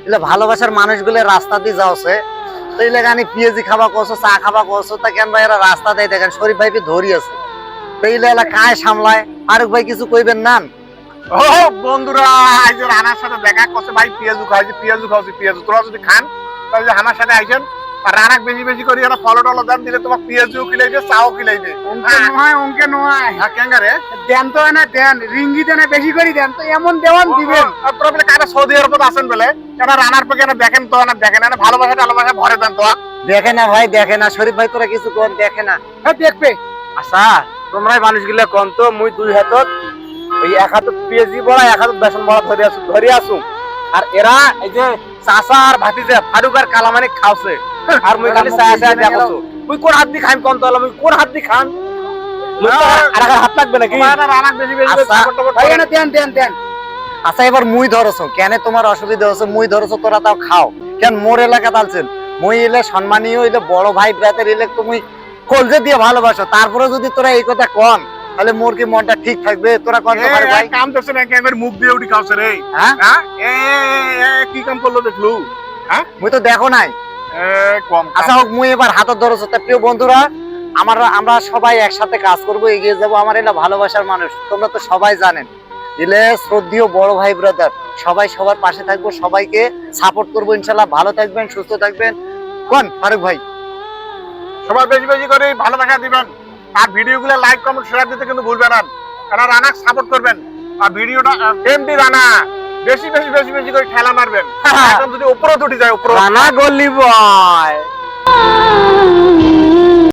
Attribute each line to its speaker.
Speaker 1: এলে ভালোবাসার মানুষগুলো রাস্তা দিয়ে যাওছে তো এই লাগানি পিএজি খাবা করছো চা খাবা করছো তা কেন ভাই এরা রাস্তা দিয়ে দেখেন শরীফ ভাইকে ধরি আছে তো এই এলা কায় সামলায় ফারুক ভাই কিছু কইবেন না
Speaker 2: ও বন্ধুরা আজ রানার সাথে দেখা করছে ভাই পেঁয়াজু খাইছে পেঁয়াজু খাওয়াছি পেঁয়াজু তোরা যদি খান তাহলে আমার সাথে আইছেন আর রানাক বেশি বেশি করে এরা ফলো টলো দাম দিলে তোমার পেঁয়াজু খিলাইবে চাও খিলাইবে
Speaker 3: অঙ্কে নয়
Speaker 2: হ্যাঁ কেঙ্গারে
Speaker 3: দেন তো না দেন রিঙ্গি দেন বেশি করে দেন তো এমন দেওয়ান দিবেন
Speaker 2: তোরা বলে কারা সৌদি আরব আছেন বলে কেন রানার পক্ষে দেখেন তো না দেখেন না ভালোবাসা টালোবাসা ভরে দেন তো
Speaker 1: দেখে না ভাই দেখে না শরীফ ভাই তোরা কিছু কোন দেখে না
Speaker 3: দেখবে
Speaker 1: আচ্ছা তোমরাই মানুষগুলা কোন তো মুই দুই হাতত ওই এক হাত পেঁয়াজি বড়া এক হাত বেসন বড়া ধরে আসুম আর এরা এই যে চাচা আর ভাতিজা ফারুক আর কালামানি খাওছে আর মুই খালি চায়া চায়া দেখছো মুই কোন হাত দি খাইম কোন তো মুই কোন হাত দি খান আর হাত লাগবে নাকি
Speaker 2: রানাক বেশি বেশি করে
Speaker 1: আচ্ছা,
Speaker 2: সাপোর্ট টাপোর্ট
Speaker 3: ভাই
Speaker 2: করেন।
Speaker 3: না দেন দেন দেন
Speaker 1: আচ্ছা এবার মুই ধরছো কেন তোমার অসুবিধা হচ্ছে মুই ধরছো তোরা তাও খাও কেন মোর এলাকা তালছেন মুই এলে সম্মানীয় হইলে বড় ভাই ব্রাতের এলে তুমি কলজে দিয়ে ভালোবাসো তারপরে যদি তোরা এই কথা কন তাহলে মোর কি মনটা ঠিক থাকবে তোরা কন তো ভাই
Speaker 2: এই কাম করছে না ক্যামের মুখ দিয়ে উঠি খাওছে রে
Speaker 1: হ্যাঁ
Speaker 2: হ্যাঁ কি কাম করলো দেখলু হ্যাঁ
Speaker 1: মুই তো দেখো নাই
Speaker 2: কম
Speaker 1: আচ্ছা হোক মুই এবার হাতত ধরছো তা প্রিয় বন্ধুরা আমরা সবাই একসাথে কাজ করব এগিয়ে যাব আমার এটা ভালোবাসার মানুষ তোমরা তো সবাই জানেন দিলে শ্রদ্ধেয় বড় ভাই ব্রাদার সবাই সবার পাশে থাকবো সবাইকে সাপোর্ট করবো ইনশাল্লাহ ভালো থাকবেন সুস্থ থাকবেন কোন ফারুক ভাই
Speaker 2: সবাই বেশি বেশি করে ভালোবাসা দিবেন আর ভিডিওগুলো লাইক কমেন্ট শেয়ার দিতে কিন্তু ভুলবেন না কারণ রানাক সাপোর্ট করবেন আর ভিডিওটা এমডি রানা বেশি বেশি বেশি বেশি করে ঠেলা মারবেন এখন যদি উপরে উঠে যায় উপরে
Speaker 1: রানা গল্লি বয়